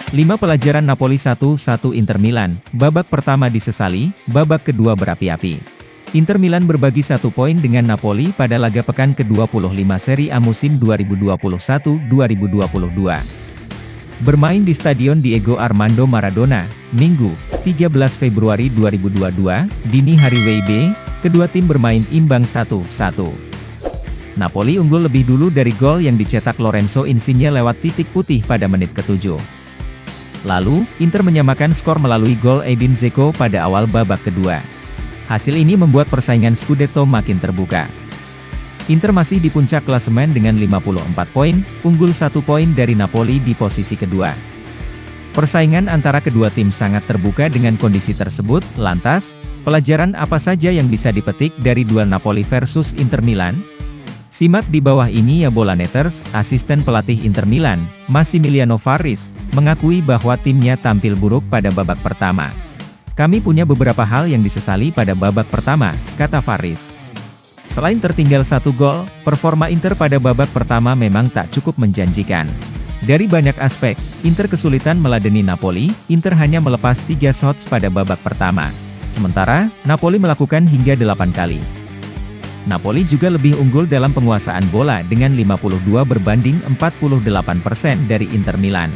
5 pelajaran Napoli 1-1 Inter Milan, babak pertama disesali, babak kedua berapi-api. Inter Milan berbagi 1 poin dengan Napoli pada laga pekan ke-25 Serie A musim 2021-2022. Bermain di Stadion Diego Armando Maradona, Minggu, 13 Februari 2022, dini hari WIB, kedua tim bermain imbang 1-1. Napoli unggul lebih dulu dari gol yang dicetak Lorenzo Insigne lewat titik putih pada menit ke-7. Lalu, Inter menyamakan skor melalui gol Edin Dzeko pada awal babak kedua. Hasil ini membuat persaingan Scudetto makin terbuka. Inter masih di puncak klasemen dengan 54 poin, unggul 1 poin dari Napoli di posisi kedua. Persaingan antara kedua tim sangat terbuka dengan kondisi tersebut. Lantas, pelajaran apa saja yang bisa dipetik dari duel Napoli versus Inter Milan? Simak di bawah ini ya Bolaneters. Asisten pelatih Inter Milan, Massimiliano Farris, mengakui bahwa timnya tampil buruk pada babak pertama. Kami punya beberapa hal yang disesali pada babak pertama, kata Farris. Selain tertinggal 1 gol, performa Inter pada babak pertama memang tak cukup menjanjikan. Dari banyak aspek, Inter kesulitan meladeni Napoli. Inter hanya melepas 3 shots pada babak pertama. Sementara, Napoli melakukan hingga 8 kali. Napoli juga lebih unggul dalam penguasaan bola dengan 52 berbanding 48% dari Inter Milan.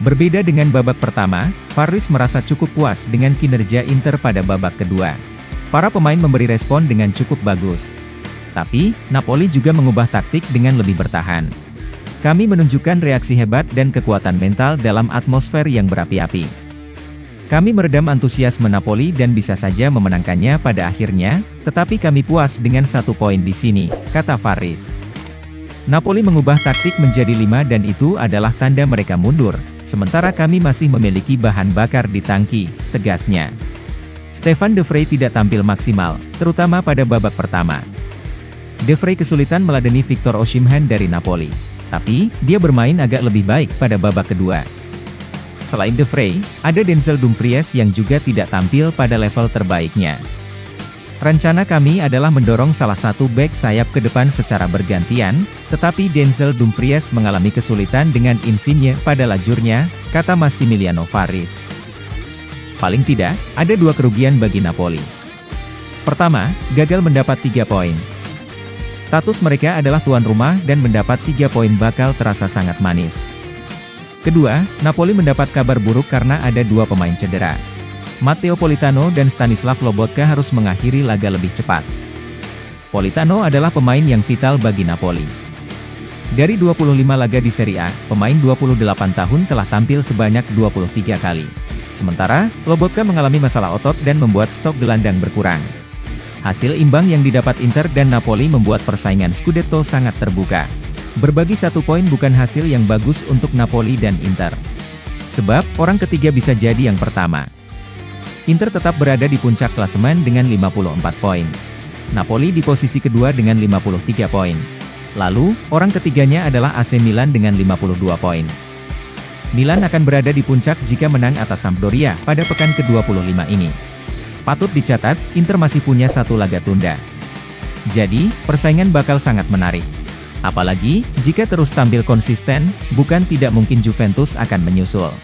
Berbeda dengan babak pertama, Farris merasa cukup puas dengan kinerja Inter pada babak kedua. Para pemain memberi respon dengan cukup bagus. Tapi, Napoli juga mengubah taktik dengan lebih bertahan. Kami menunjukkan reaksi hebat dan kekuatan mental dalam atmosfer yang berapi-api. Kami meredam antusiasme Napoli dan bisa saja memenangkannya pada akhirnya, tetapi kami puas dengan 1 poin di sini, kata Farris. Napoli mengubah taktik menjadi 5 dan itu adalah tanda mereka mundur, sementara kami masih memiliki bahan bakar di tangki, tegasnya. Stefan De Vrij tidak tampil maksimal, terutama pada babak pertama. De Vrij kesulitan meladeni Victor Osimhen dari Napoli, tapi dia bermain agak lebih baik pada babak kedua. Selain De Vrij, ada Denzel Dumfries yang juga tidak tampil pada level terbaiknya. Rencana kami adalah mendorong salah satu bek sayap ke depan secara bergantian, tetapi Denzel Dumfries mengalami kesulitan dengan Insigne pada lajurnya, kata Massimiliano Farris. Paling tidak, ada 2 kerugian bagi Napoli. Pertama, gagal mendapat 3 poin. Status mereka adalah tuan rumah dan mendapat 3 poin bakal terasa sangat manis. Kedua, Napoli mendapat kabar buruk karena ada 2 pemain cedera. Matteo Politano dan Stanislav Lobotka harus mengakhiri laga lebih cepat. Politano adalah pemain yang vital bagi Napoli. Dari 25 laga di Serie A, pemain 28 tahun telah tampil sebanyak 23 kali. Sementara, Lobotka mengalami masalah otot dan membuat stok gelandang berkurang. Hasil imbang yang didapat Inter dan Napoli membuat persaingan Scudetto sangat terbuka. Berbagi 1 poin bukan hasil yang bagus untuk Napoli dan Inter. Sebab, orang ketiga bisa jadi yang pertama. Inter tetap berada di puncak klasemen dengan 54 poin. Napoli di posisi kedua dengan 53 poin. Lalu, orang ketiganya adalah AC Milan dengan 52 poin. Milan akan berada di puncak jika menang atas Sampdoria pada pekan ke-25 ini. Patut dicatat, Inter masih punya 1 laga tunda. Jadi, persaingan bakal sangat menarik. Apalagi, jika terus tampil konsisten, bukan tidak mungkin Juventus akan menyusul.